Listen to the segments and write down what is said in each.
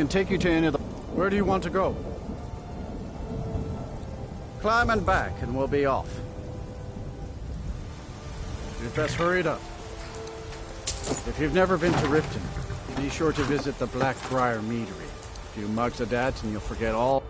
can take you to any of the... Where do you want to go? Climb and back, and we'll be off. You'd best hurry it up. If you've never been to Riften, be sure to visit the Blackbriar Meadery. A few mugs of that, and you'll forget all...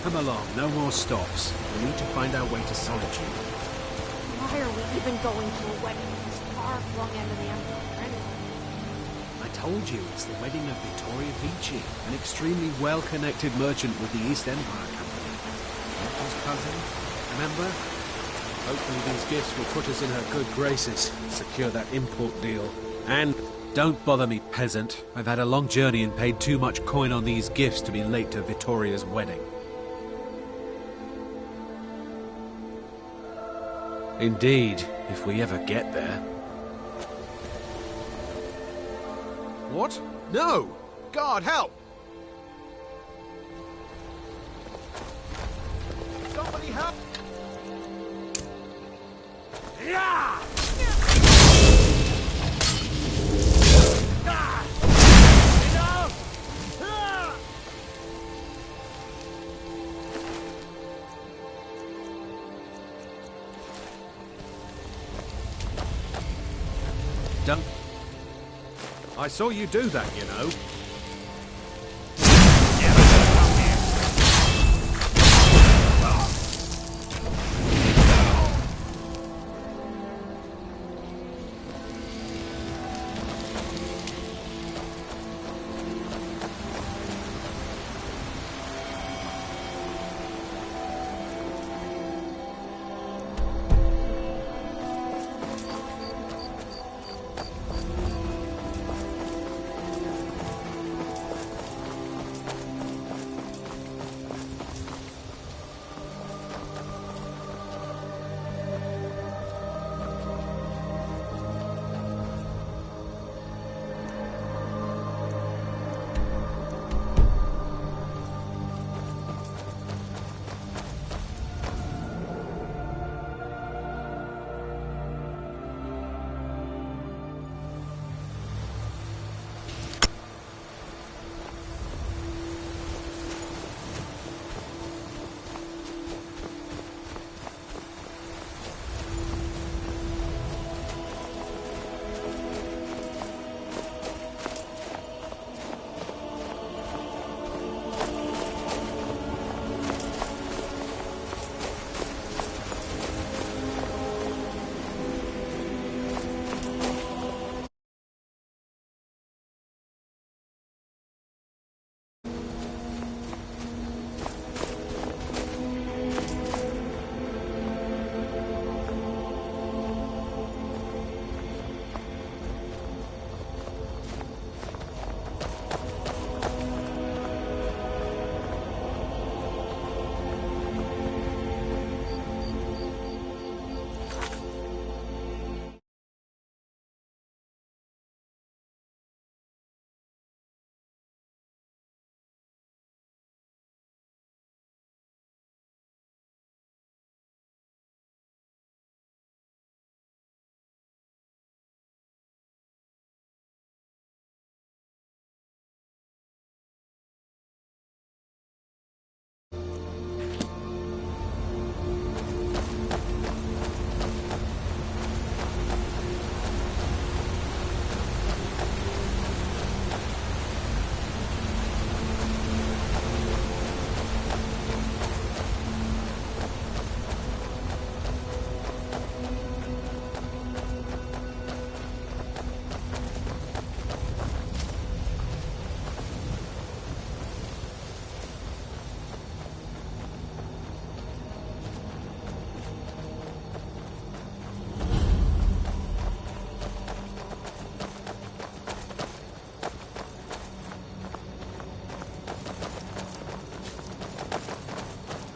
Come along, no more stops. We need to find our way to Solitude. Why are we even going to a wedding in this far-flung end of the Empire anyway? I told you, it's the wedding of Vittoria Vici, an extremely well-connected merchant with the East Empire Company. Uncle's cousin, remember? Hopefully these gifts will put us in her good graces, secure that import deal. And don't bother me, peasant. I've had a long journey and paid too much coin on these gifts to be late to Vittoria's wedding. Indeed, if we ever get there. What? No! God, help! Somebody help! Yeah! Don't... I saw you do that, you know.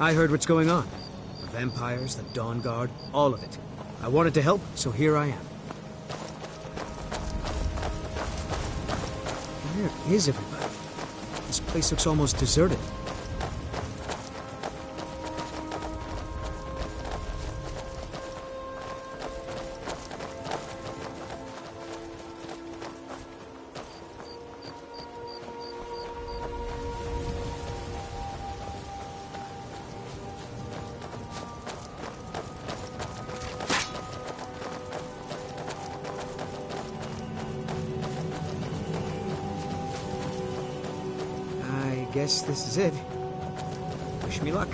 I heard what's going on. The vampires, the Dawn Guard, all of it. I wanted to help, so here I am. Where is everybody? This place looks almost deserted. I guess this is it. Wish me luck.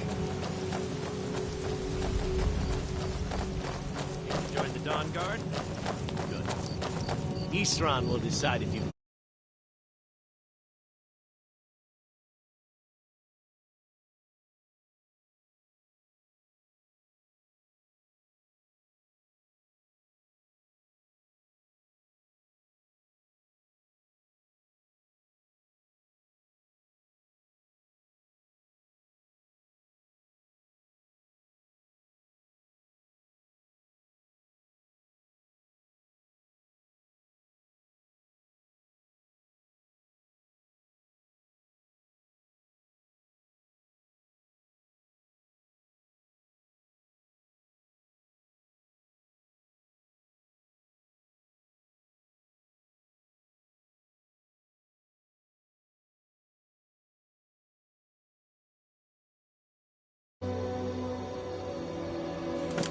You join the Dawn Guard? Good. Eastron will decide if you...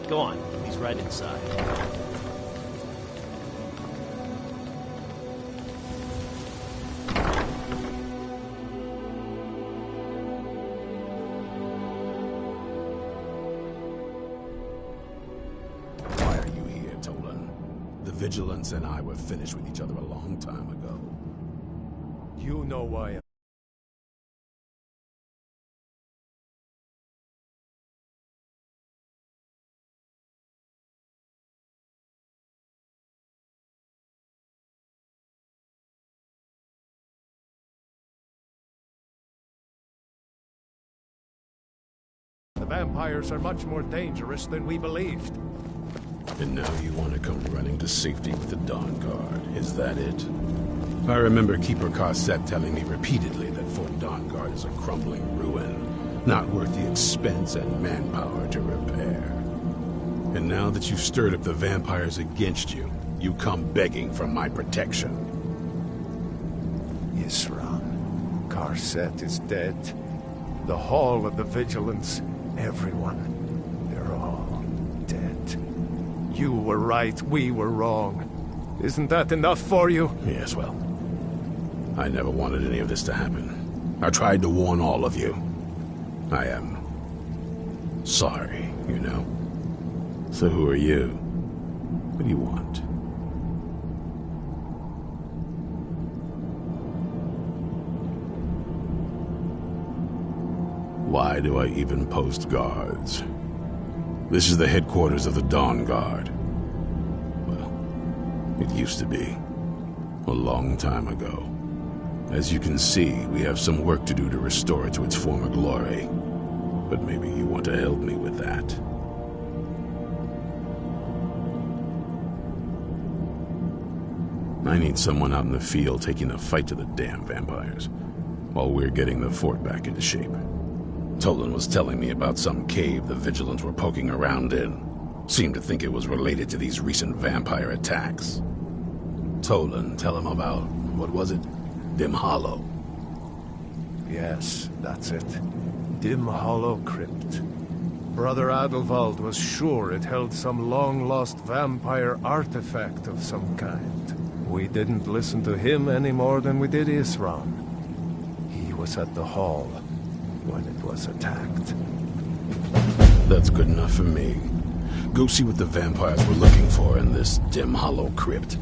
Go on, he's right inside. Why are you here, Tolan? The Vigilance and I were finished with each other a long time ago. You know why. The vampires are much more dangerous than we believed. And now you want to come running to safety with the Dawn Guard. Is that it? I remember Keeper Carset telling me repeatedly that Fort Dawn Guard is a crumbling ruin, not worth the expense and manpower to repair. And now that you've stirred up the vampires against you, you come begging for my protection. Isran, Carset is dead. The Hall of the Vigilance, everyone, they're all dead. You were right, we were wrong. Isn't that enough for you? Yes, well, I never wanted any of this to happen. I tried to warn all of you. I am sorry, you know. So who are you? What do you want? Why do I even post guards? This is the headquarters of the Dawn Guard. Well, it used to be. A long time ago. As you can see, we have some work to do to restore it to its former glory. But maybe you want to help me with that. I need someone out in the field taking the fight to the damn vampires, while we're getting the fort back into shape. Tolan was telling me about some cave the Vigilants were poking around in. Seemed to think it was related to these recent vampire attacks. Tolan, tell him about, what was it? Dim Hollow. Yes, that's it. Dim Hollow Crypt. Brother Adelwald was sure it held some long-lost vampire artifact of some kind. We didn't listen to him any more than we did Isran. He was at the hall when it was attacked. That's good enough for me. Go see what the vampires were looking for in this Dim Hollow Crypt.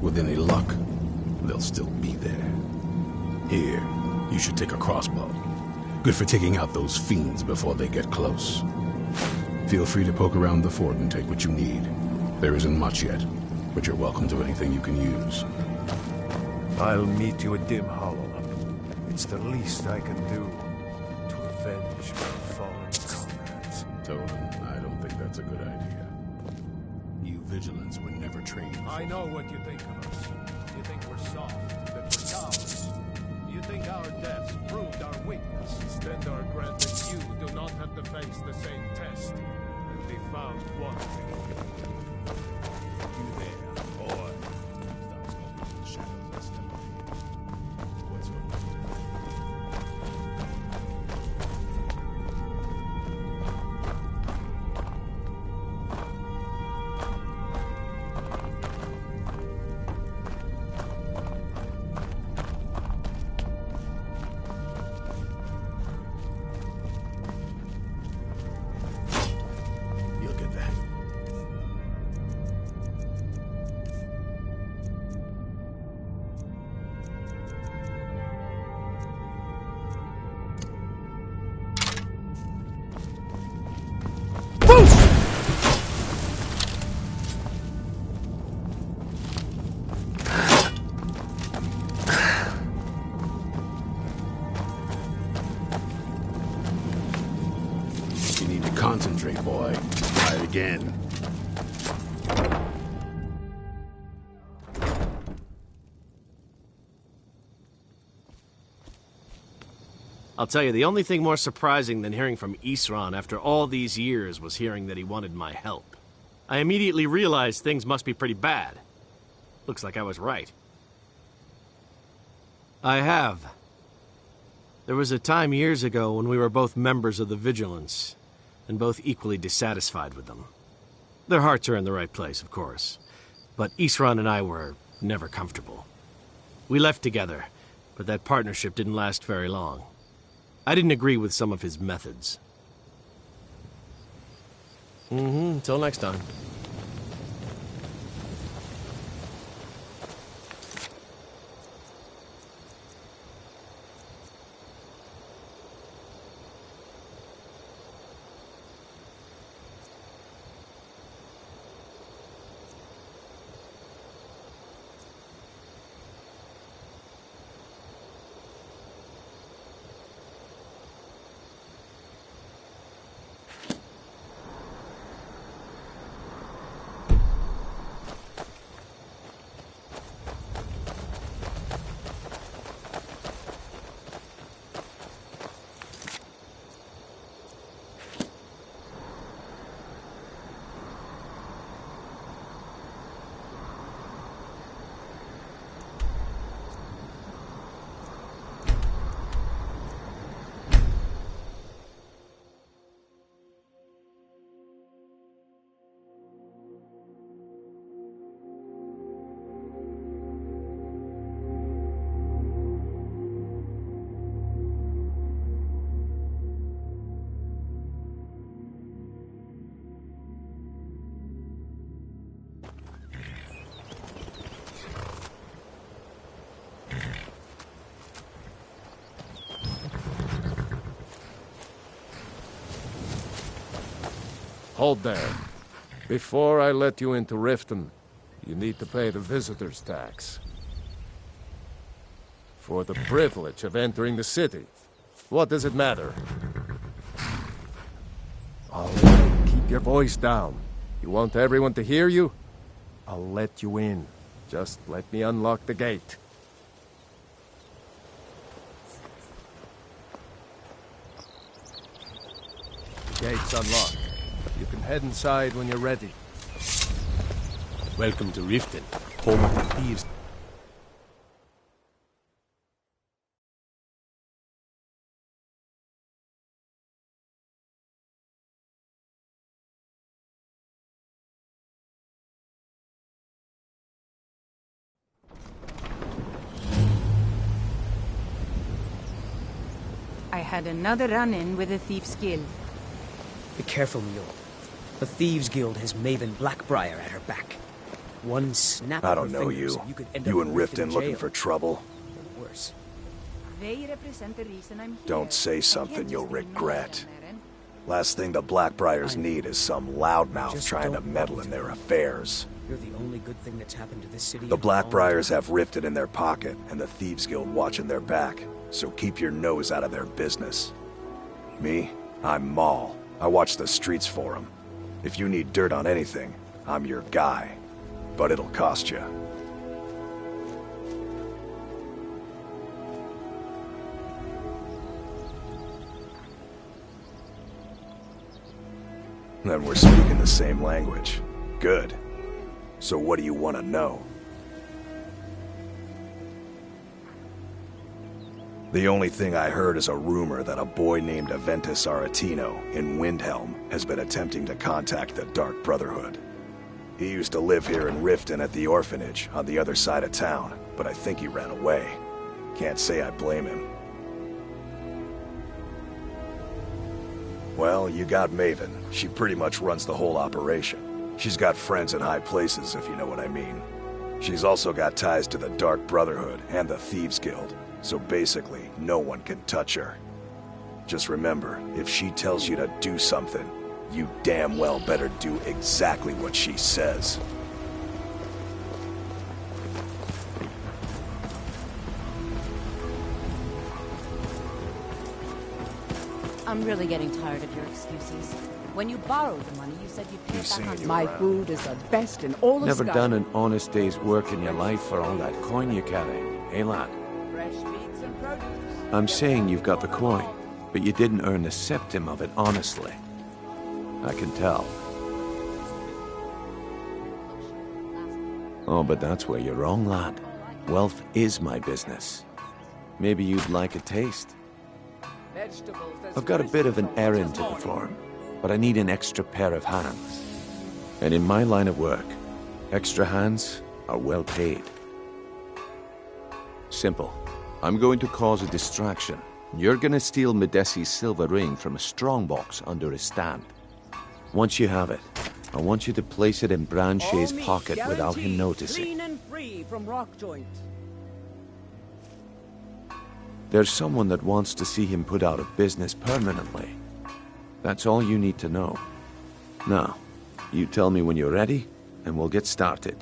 With any luck, they'll still be there. Here, you should take a crossbow. Good for taking out those fiends before they get close. Feel free to poke around the fort and take what you need. There isn't much yet, but you're welcome to anything you can use. I'll meet you at Dim Hollow. It's the least I can do to avenge my fallen told him, I don't think that's a good idea. You vigilants were never trained. I know what you think of us. You think we're soft, that we're cowards. You think our deaths proved our weakness. Stendarr granted you do not have to face the same test and be found wanting. You there, boy. Stop smoking in the shadows and step up here. What's your name? You'll get that. You need to concentrate, boy. Try it again. I'll tell you, the only thing more surprising than hearing from Isran after all these years was hearing that he wanted my help. I immediately realized things must be pretty bad. Looks like I was right. I have. There was a time years ago when we were both members of the Vigilance, and both equally dissatisfied with them. Their hearts are in the right place, of course, but Isran and I were never comfortable. We left together, but that partnership didn't last very long. I didn't agree with some of his methods. Until next time. Hold there. Before I let you into Riften, you need to pay the visitor's tax. For the privilege of entering the city. What does it matter? All right, keep your voice down. You want everyone to hear you? I'll let you in. Just let me unlock the gate. The gate's unlocked. You can head inside when you're ready. Welcome to Riften, home of the thieves. I had another run-in with the Thieves' Guild. Be careful, Mule. The Thieves Guild has Maven Blackbriar at her back. One snap I of don't her know fingers you. and you could end You up in in Riften looking jail. for trouble? Or worse. They represent the reason I'm here. Don't say I something can't you'll just ignore regret. them, Aaron. Last thing the Blackbriars need is some loudmouth Just trying to don't meddle want in to. their affairs. You're the only good thing that's happened to this city. The in a long Blackbriars time. have Riften in their pocket, and the Thieves Guild watching their back, so keep your nose out of their business. Me? I'm Maul, I watch the streets for them. If you need dirt on anything, I'm your guy. But it'll cost you. Then we're speaking the same language. Good. So what do you want to know? The only thing I heard is a rumor that a boy named Aventus Aretino in Windhelm has been attempting to contact the Dark Brotherhood. He used to live here in Riften at the orphanage on the other side of town, but I think he ran away. Can't say I blame him. Well, you got Maven. She pretty much runs the whole operation. She's got friends in high places, if you know what I mean. She's also got ties to the Dark Brotherhood and the Thieves Guild, so basically, no one can touch her. Just remember, if she tells you to do something, you damn well better do exactly what she says. I'm really getting tired of your excuses. When you borrowed the money, you said you'd pay it back on... My food is the best in all the Never sky. done an honest day's work in your life for all that coin you carry, eh, lad? Fresh meats and produce. I'm saying you've got the coin, but you didn't earn a septim of it honestly. I can tell. Oh, but that's where you're wrong, lad. Wealth is my business. Maybe you'd like a taste. I've got a bit of an errand to perform, but I need an extra pair of hands. And in my line of work, extra hands are well paid. Simple. I'm going to cause a distraction. You're going to steal Medesi's silver ring from a strongbox under his stand. Once you have it, I want you to place it in Branche's pocket without him noticing. Clean and free from rock joint. There's someone that wants to see him put out of business permanently. That's all you need to know. Now, you tell me when you're ready, and we'll get started.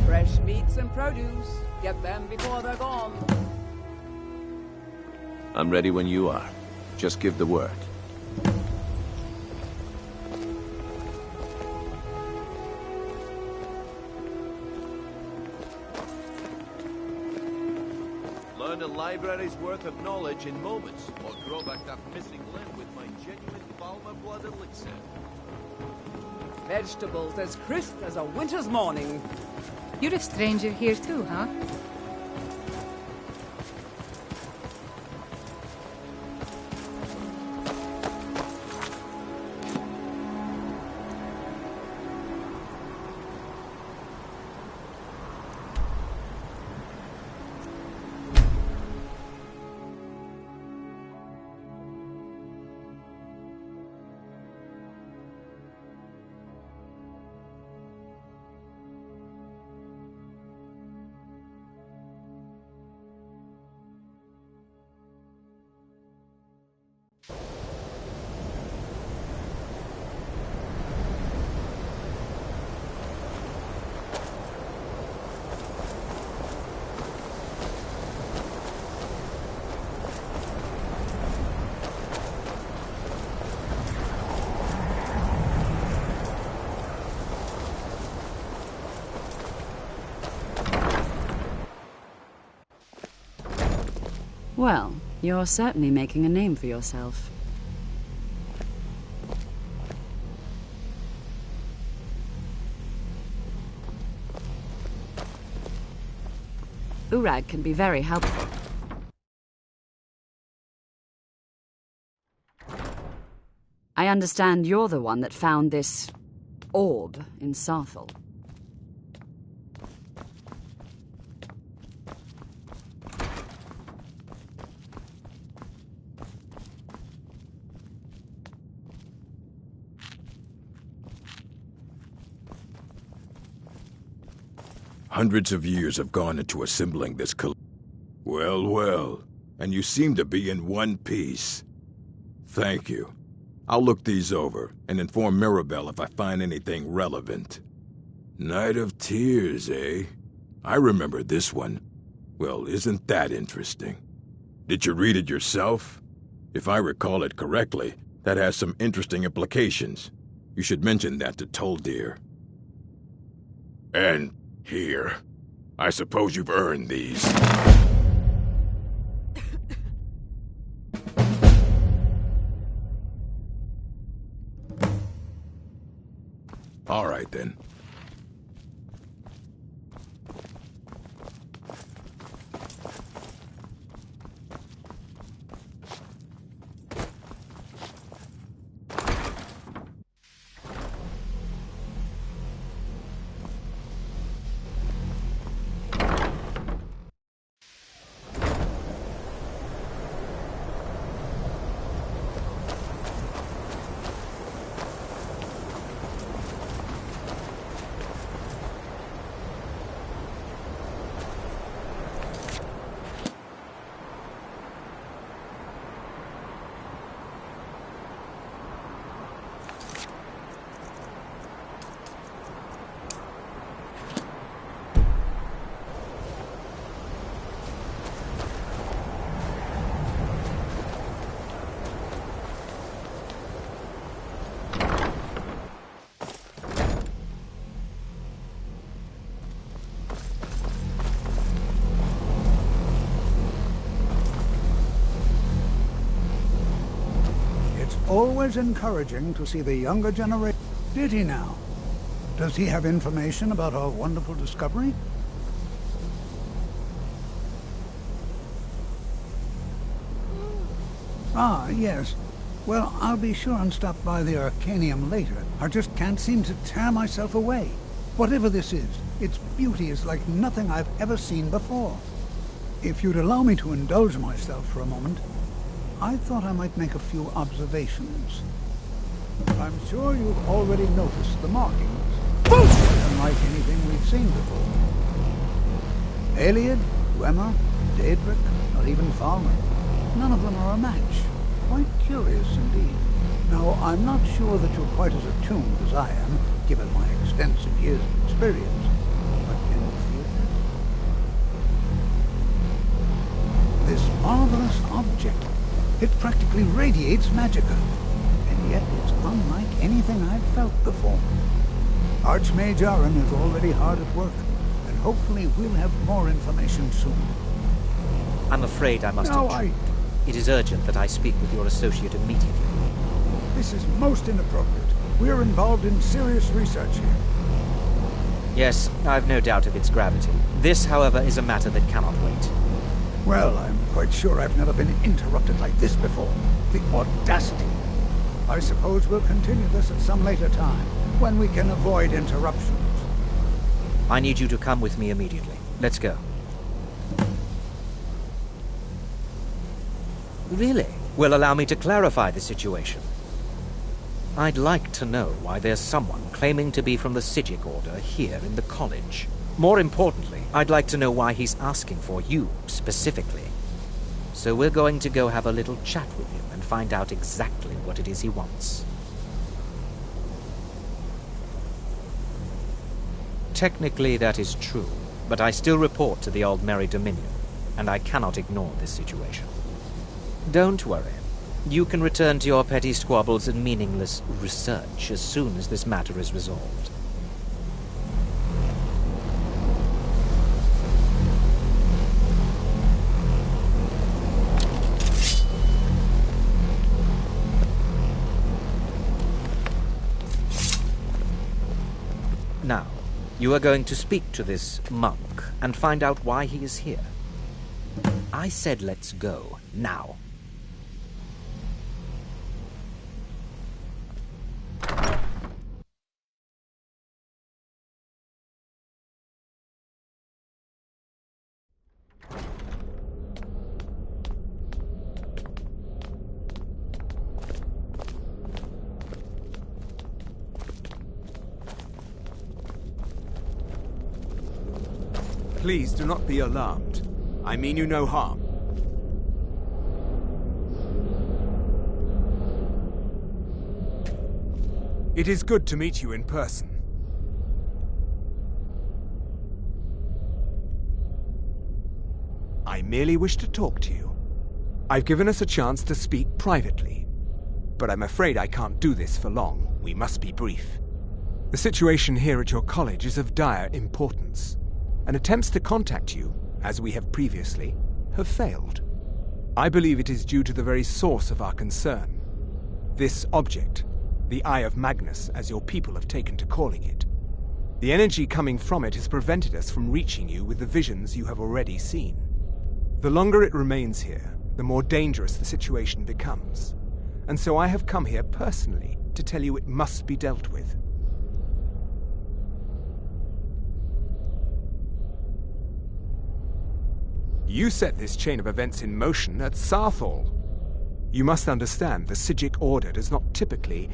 Fresh meats and produce. Get them before they're gone. I'm ready when you are. Just give the word. Learn a library's worth of knowledge in moments, or grow back that missing limb with my genuine Balmer blood elixir. Vegetables as crisp as a winter's morning. You're a stranger here too, huh? Well, you're certainly making a name for yourself. Urag can be very helpful. I understand you're the one that found this orb in Sarthal. Hundreds of years have gone into assembling this Well, well, and you seem to be in one piece. Thank you. I'll look these over and inform Mirabelle if I find anything relevant. Night of Tears, eh? I remember this one. Well, isn't that interesting? Did you read it yourself? If I recall it correctly, That has some interesting implications. You should mention that to Toldir. And here. I suppose you've earned these. All right, then. Always encouraging to see the younger generation. Did he now? Does he have information about our wonderful discovery? Ah, yes. Well, I'll be sure and stop by the Arcanium later. I just can't seem to tear myself away. Whatever this is, its beauty is like nothing I've ever seen before. If you'd allow me to indulge myself for a moment, I thought I might make a few observations. I'm sure you've already noticed the markings. Unlike anything we've seen before. Eliad, Dwemer, Daedric, or even Falmer. None of them are a match. Quite curious indeed. Now, I'm not sure that you're quite as attuned as I am, given my extensive years of experience. But can you feel that? This marvelous object. It practically radiates magicka, and yet it's unlike anything I've felt before. Archmage Aaron is already hard at work, and hopefully we'll have more information soon. I'm afraid I must No, intrude. It is urgent that I speak with your associate immediately. This is most inappropriate. We're involved in serious research here. Yes, I've no doubt of its gravity. This, however, is a matter that cannot wait. Well, I'm quite sure I've never been interrupted like this before. The audacity. I suppose we'll continue this at some later time, when we can avoid interruptions. I need you to come with me immediately. Let's go. Really? Well, allow me to clarify the situation. I'd like to know why there's someone claiming to be from the Psijic Order here in the college. More importantly, I'd like to know why he's asking for you, specifically. So we're going to go have a little chat with him and find out exactly what it is he wants. Technically, that is true, but I still report to the Old Merry Dominion, and I cannot ignore this situation. Don't worry. You can return to your petty squabbles and meaningless research as soon as this matter is resolved. Now, you are going to speak to this monk and find out why he is here. I said let's go, now. Please do not be alarmed. I mean you no harm. It is good to meet you in person. I merely wish to talk to you. I've given us a chance to speak privately. but I'm afraid I can't do this for long. We must be brief. The situation here at your college is of dire importance, and attempts to contact you, as we have previously, have failed. I believe it is due to the very source of our concern. This object, the Eye of Magnus, as your people have taken to calling it. The energy coming from it has prevented us from reaching you with the visions you have already seen. The longer it remains here, the more dangerous the situation becomes. And so I have come here personally to tell you it must be dealt with. You set this chain of events in motion at Sarthal. You must understand the Psijic Order does not typically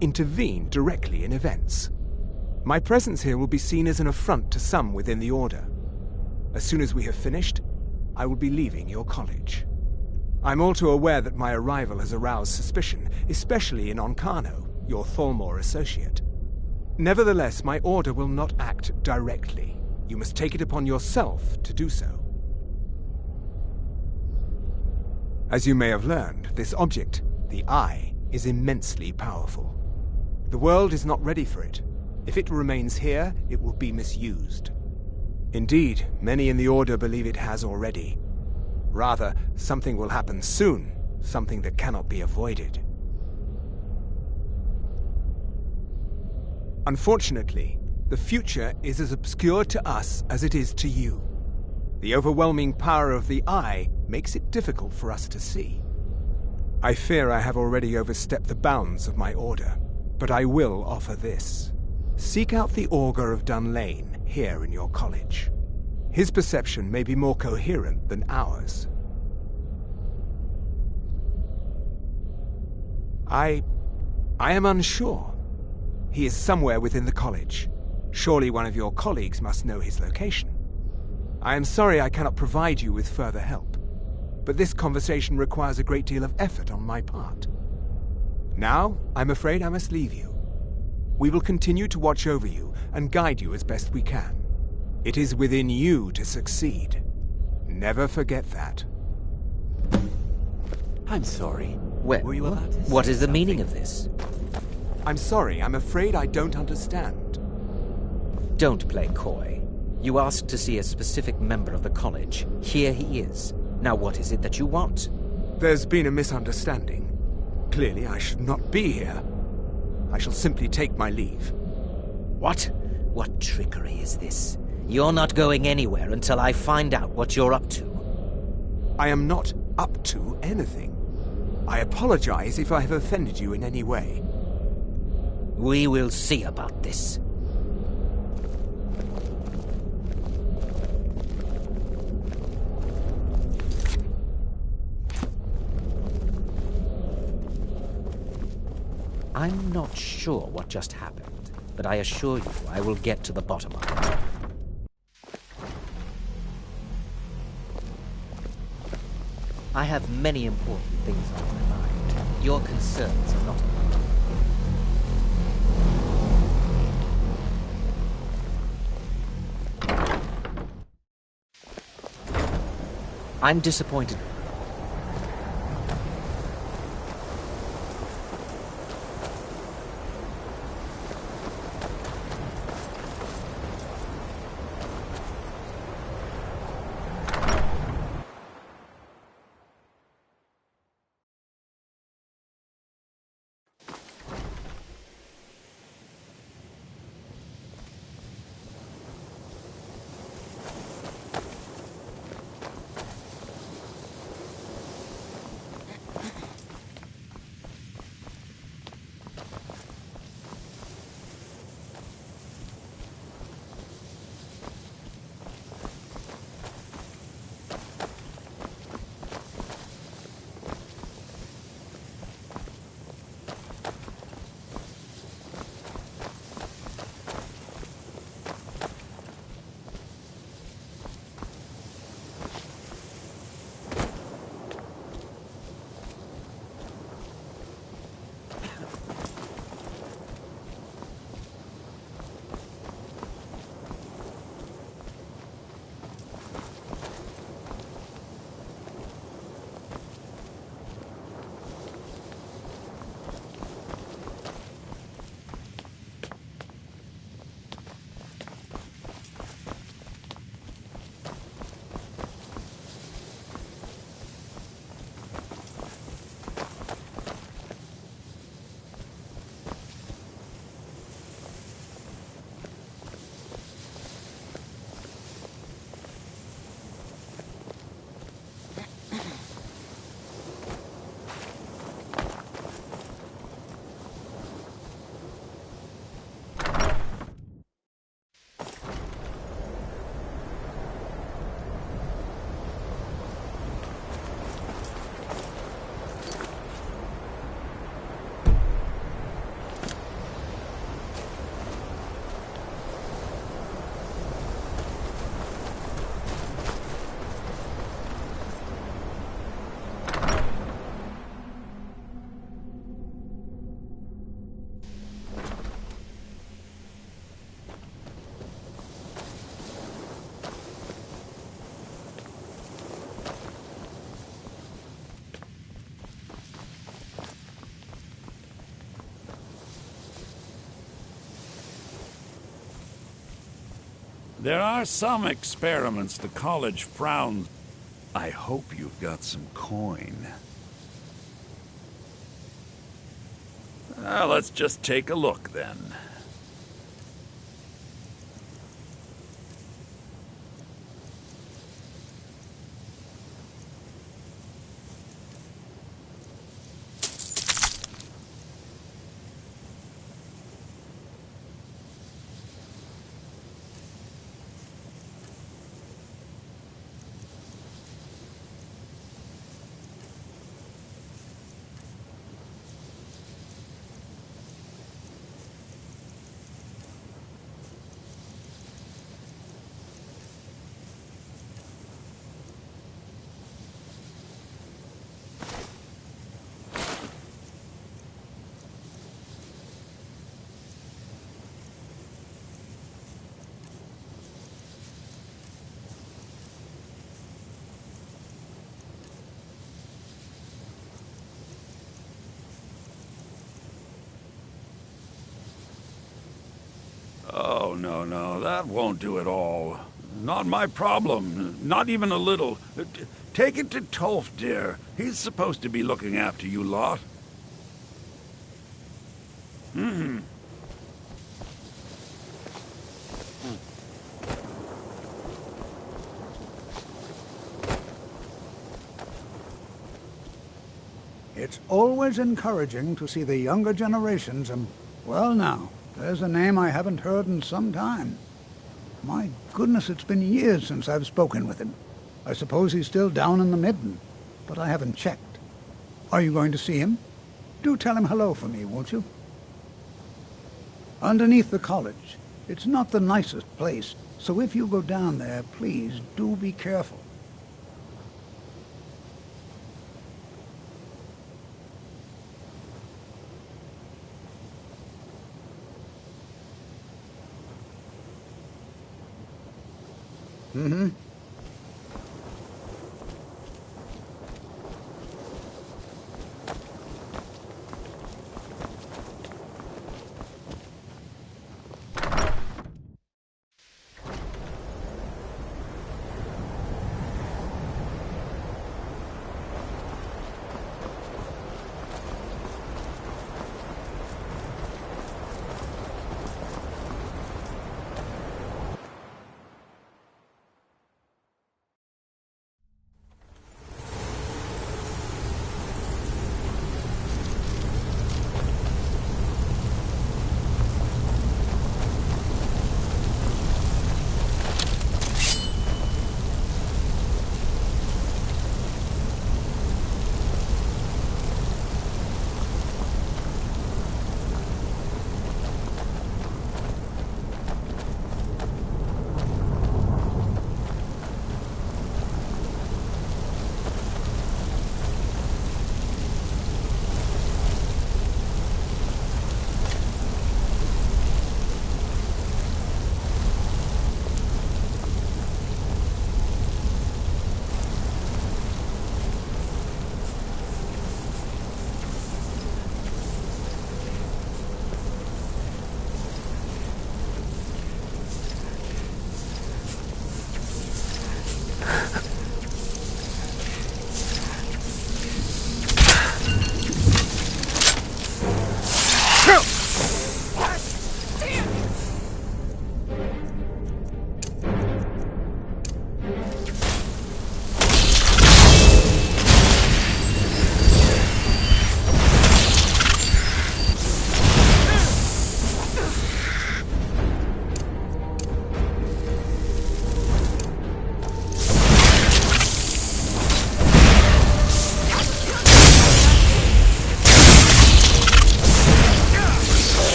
intervene directly in events. My presence here will be seen as an affront to some within the Order. As soon as we have finished, I will be leaving your college. I'm all too aware that my arrival has aroused suspicion, especially in Onkano, your Thalmor associate. Nevertheless, my Order will not act directly. You must take it upon yourself to do so. As you may have learned, this object, the Eye, is immensely powerful. The world is not ready for it. If it remains here, it will be misused. Indeed, many in the Order believe it has already. Rather, something will happen soon, something that cannot be avoided. Unfortunately, the future is as obscure to us as it is to you. The overwhelming power of the Eye makes it difficult for us to see. I fear I have already overstepped the bounds of my Order, but I will offer this. Seek out the Augur of Dunlane here in your college. His perception may be more coherent than ours. I am unsure. He is somewhere within the college. Surely one of your colleagues must know his location. I am sorry I cannot provide you with further help, but this conversation requires a great deal of effort on my part. Now, I'm afraid I must leave you. We will continue to watch over you and guide you as best we can. It is within you to succeed. Never forget that. I'm sorry. Were you about to what is the meaning of this? I'm sorry, I'm afraid I don't understand. Don't play coy. You asked to see a specific member of the college. Here he is. Now what is it that you want? There's been a misunderstanding. Clearly I should not be here. I shall simply take my leave. What? What trickery is this? You're not going anywhere until I find out what you're up to. I am not up to anything. I apologize if I have offended you in any way. We will see about this. I'm not sure what just happened, but I assure you I will get to the bottom of it. I have many important things on my mind. Your concerns are not enough. I'm disappointed. There are some experiments the college frowns. I hope you've got some coin. Let's just take a look, then. Oh, no, that won't do at all. Not my problem, not even a little. Take it to Tolf, dear. He's supposed to be looking after you lot. It's always encouraging to see the younger generations, well now, there's a name I haven't heard in some time. My goodness, it's been years since I've spoken with him. I suppose he's still down in the Midden, but I haven't checked. Are you going to see him? Do tell him hello for me, won't you? Underneath the college. It's not the nicest place, so if you go down there, please do be careful. Mm-hmm.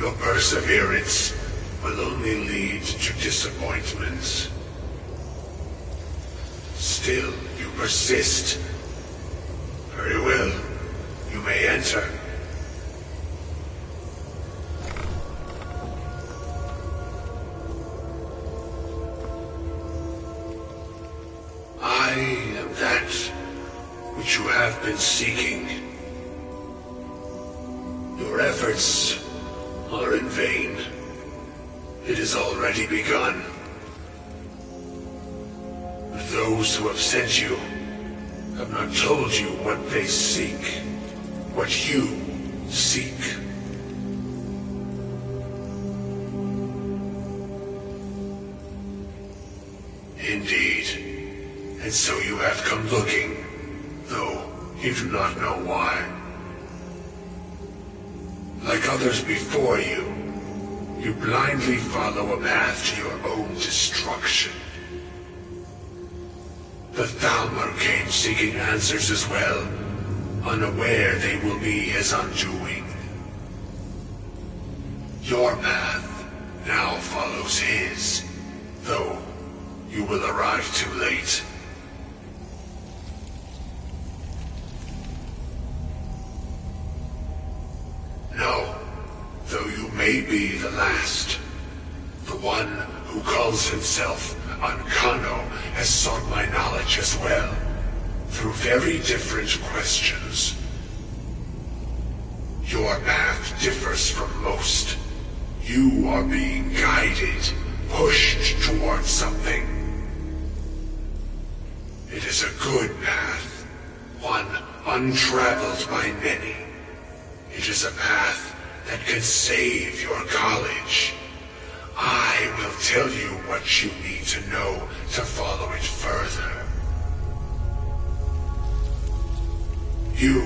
Your perseverance will only lead to disappointments. Still, you persist. Very well. You may enter. I am that which you have been seeking. Your efforts are in vain. It has already begun. But those who have sent you have not told you what they seek, what you seek. Indeed. And so you have come looking, though you do not know why. Like others before you, you blindly follow a path to your own destruction. The Thalmor came seeking answers as well, unaware they will be his undoing. Your path now follows his, though you will arrive too late. No, though you may be the last, the one who calls himself Ancano has sought my knowledge as well, through very different questions. Your path differs from most. You are being guided, pushed towards something. It is a good path, one untraveled by many. It is a path that can save your college. I will tell you what you need to know to follow it further. You,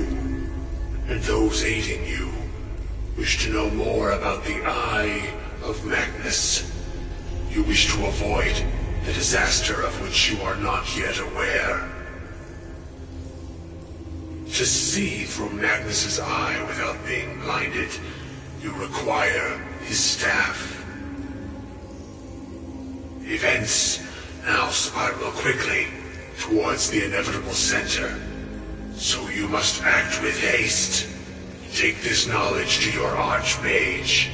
and those aiding you, wish to know more about the Eye of Magnus. You wish to avoid the disaster of which you are not yet aware. To see through Magnus's eye without being blinded, you require his staff. Events now spiral quickly towards the inevitable center, so you must act with haste. Take this knowledge to your Archmage.